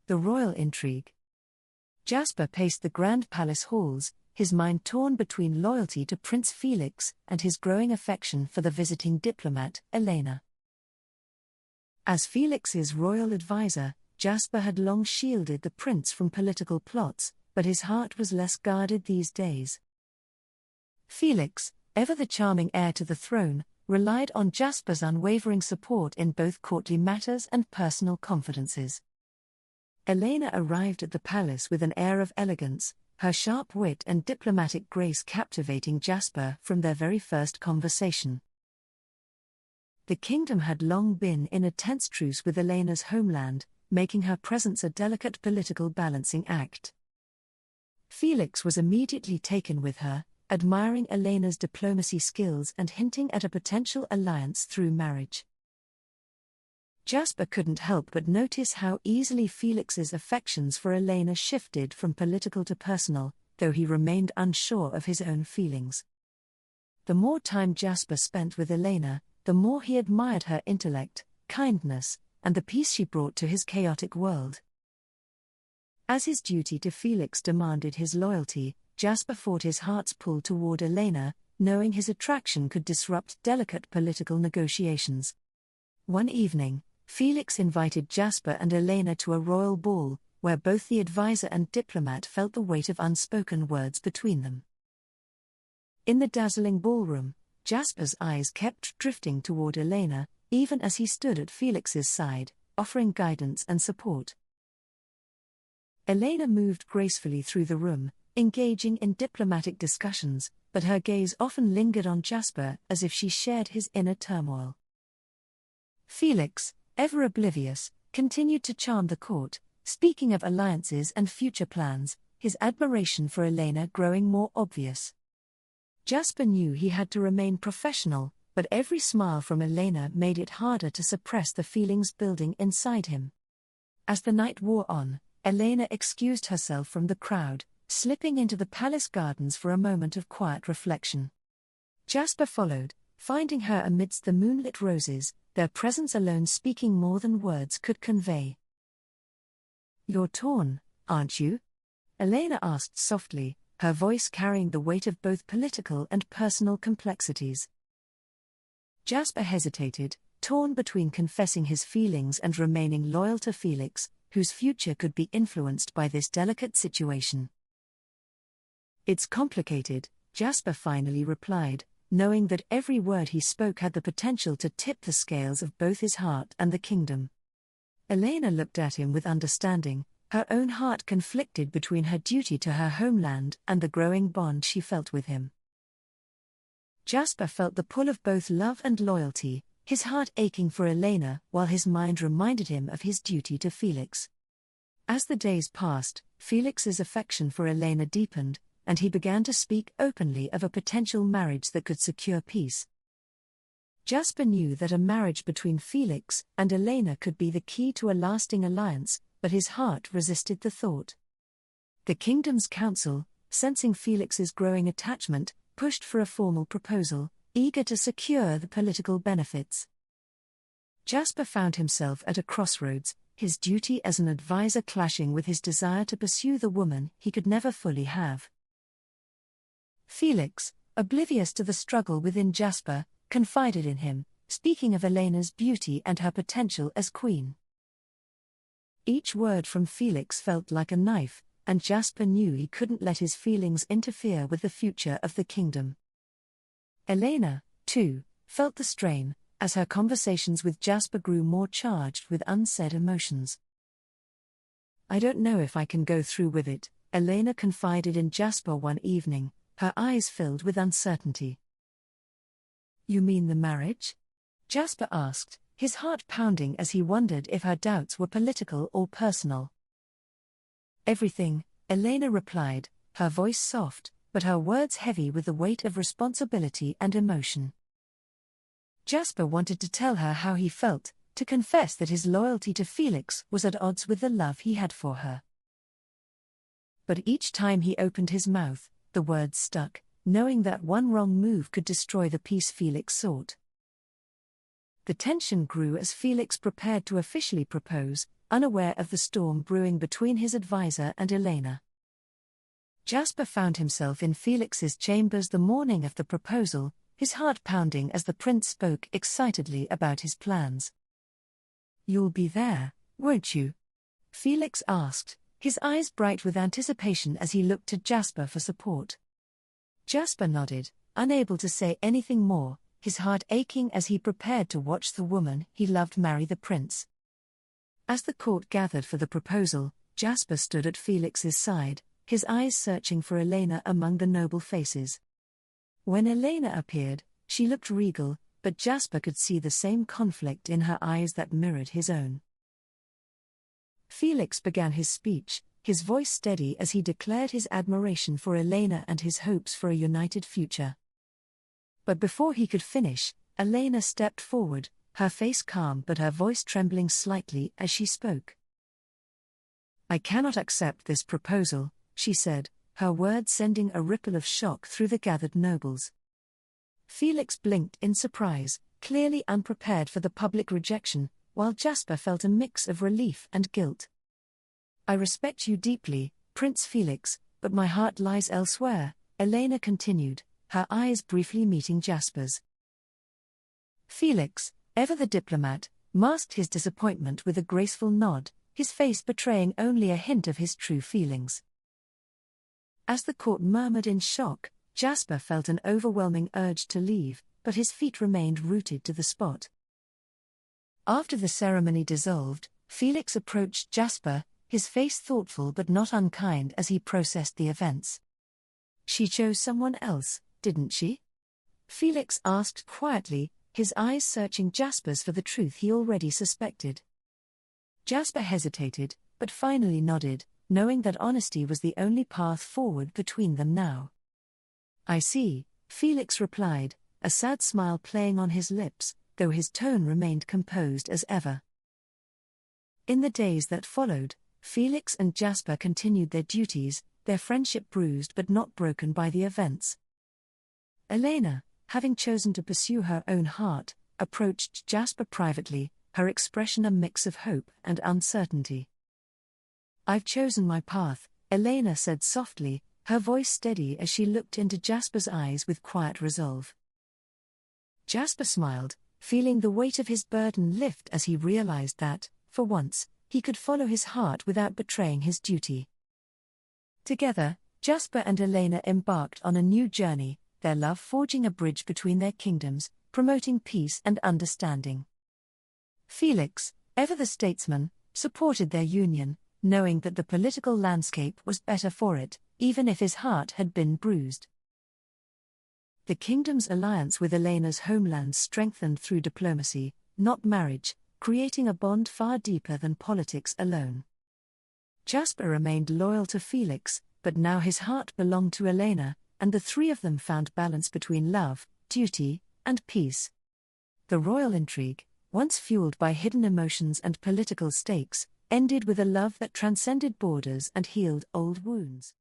The Royal Intrigue. Jasper paced the grand palace halls, his mind torn between loyalty to Prince Felix and his growing affection for the visiting diplomat, Elena. As Felix's royal advisor, Jasper had long shielded the prince from political plots, but his heart was less guarded these days. Felix, ever the charming heir to the throne, relied on Jasper's unwavering support in both courtly matters and personal confidences. Elena arrived at the palace with an air of elegance, her sharp wit and diplomatic grace captivating Jasper from their very first conversation. The kingdom had long been in a tense truce with Elena's homeland, making her presence a delicate political balancing act. Felix was immediately taken with her, admiring Elena's diplomacy skills and hinting at a potential alliance through marriage. Jasper couldn't help but notice how easily Felix's affections for Elena shifted from political to personal, though he remained unsure of his own feelings. The more time Jasper spent with Elena, the more he admired her intellect, kindness, and the peace she brought to his chaotic world. As his duty to Felix demanded his loyalty, Jasper fought his heart's pull toward Elena, knowing his attraction could disrupt delicate political negotiations. One evening, Felix invited Jasper and Elena to a royal ball, where both the advisor and diplomat felt the weight of unspoken words between them. In the dazzling ballroom, Jasper's eyes kept drifting toward Elena, even as he stood at Felix's side, offering guidance and support. Elena moved gracefully through the room, engaging in diplomatic discussions, but her gaze often lingered on Jasper as if she shared his inner turmoil. Felix, ever oblivious, continued to charm the court, speaking of alliances and future plans, his admiration for Elena growing more obvious. Jasper knew he had to remain professional, but every smile from Elena made it harder to suppress the feelings building inside him. As the night wore on, Elena excused herself from the crowd, slipping into the palace gardens for a moment of quiet reflection. Jasper followed, finding her amidst the moonlit roses, their presence alone speaking more than words could convey. "You're torn, aren't you?" Elena asked softly, her voice carrying the weight of both political and personal complexities. Jasper hesitated, torn between confessing his feelings and remaining loyal to Felix, whose future could be influenced by this delicate situation. "It's complicated," Jasper finally replied, knowing that every word he spoke had the potential to tip the scales of both his heart and the kingdom. Elena looked at him with understanding, her own heart conflicted between her duty to her homeland and the growing bond she felt with him. Jasper felt the pull of both love and loyalty, his heart aching for Elena while his mind reminded him of his duty to Felix. As the days passed, Felix's affection for Elena deepened, and he began to speak openly of a potential marriage that could secure peace. Jasper knew that a marriage between Felix and Elena could be the key to a lasting alliance, but his heart resisted the thought. The kingdom's council, sensing Felix's growing attachment, pushed for a formal proposal, eager to secure the political benefits. Jasper found himself at a crossroads, his duty as an advisor clashing with his desire to pursue the woman he could never fully have. Felix, oblivious to the struggle within Jasper, confided in him, speaking of Elena's beauty and her potential as queen. Each word from Felix felt like a knife, and Jasper knew he couldn't let his feelings interfere with the future of the kingdom. Elena, too, felt the strain, as her conversations with Jasper grew more charged with unsaid emotions. "I don't know if I can go through with it," Elena confided in Jasper one evening, her eyes filled with uncertainty. "You mean the marriage?" Jasper asked, his heart pounding as he wondered if her doubts were political or personal. "Everything," Elena replied, her voice soft, but her words heavy with the weight of responsibility and emotion. Jasper wanted to tell her how he felt, to confess that his loyalty to Felix was at odds with the love he had for her. But each time he opened his mouth, the words stuck, knowing that one wrong move could destroy the peace Felix sought. The tension grew as Felix prepared to officially propose, unaware of the storm brewing between his advisor and Elena. Jasper found himself in Felix's chambers the morning of the proposal, his heart pounding as the prince spoke excitedly about his plans. "You'll be there, won't you?" Felix asked, his eyes bright with anticipation as he looked to Jasper for support. Jasper nodded, unable to say anything more, his heart aching as he prepared to watch the woman he loved marry the prince. As the court gathered for the proposal, Jasper stood at Felix's side, his eyes searching for Elena among the noble faces. When Elena appeared, she looked regal, but Jasper could see the same conflict in her eyes that mirrored his own. Felix began his speech, his voice steady as he declared his admiration for Elena and his hopes for a united future. But before he could finish, Elena stepped forward, her face calm but her voice trembling slightly as she spoke. "I cannot accept this proposal," she said, her words sending a ripple of shock through the gathered nobles. Felix blinked in surprise, clearly unprepared for the public rejection, while Jasper felt a mix of relief and guilt. "I respect you deeply, Prince Felix, but my heart lies elsewhere," Elena continued, her eyes briefly meeting Jasper's. Felix, ever the diplomat, masked his disappointment with a graceful nod, his face betraying only a hint of his true feelings. As the court murmured in shock, Jasper felt an overwhelming urge to leave, but his feet remained rooted to the spot. After the ceremony dissolved, Felix approached Jasper, his face thoughtful but not unkind as he processed the events. "She chose someone else, didn't she?" Felix asked quietly, his eyes searching Jasper's for the truth he already suspected. Jasper hesitated, but finally nodded, knowing that honesty was the only path forward between them now. "I see," Felix replied, a sad smile playing on his lips, though his tone remained composed as ever. In the days that followed, Felix and Jasper continued their duties, their friendship bruised but not broken by the events. Elena, having chosen to pursue her own heart, approached Jasper privately, her expression a mix of hope and uncertainty. "I've chosen my path," Elena said softly, her voice steady as she looked into Jasper's eyes with quiet resolve. Jasper smiled, feeling the weight of his burden lift as he realized that, for once, he could follow his heart without betraying his duty. Together, Jasper and Elena embarked on a new journey, their love forging a bridge between their kingdoms, promoting peace and understanding. Felix, ever the statesman, supported their union, knowing that the political landscape was better for it, even if his heart had been bruised. The kingdom's alliance with Elena's homeland strengthened through diplomacy, not marriage, creating a bond far deeper than politics alone. Jasper remained loyal to Felix, but now his heart belonged to Elena, and the three of them found balance between love, duty, and peace. The royal intrigue, once fueled by hidden emotions and political stakes, ended with a love that transcended borders and healed old wounds.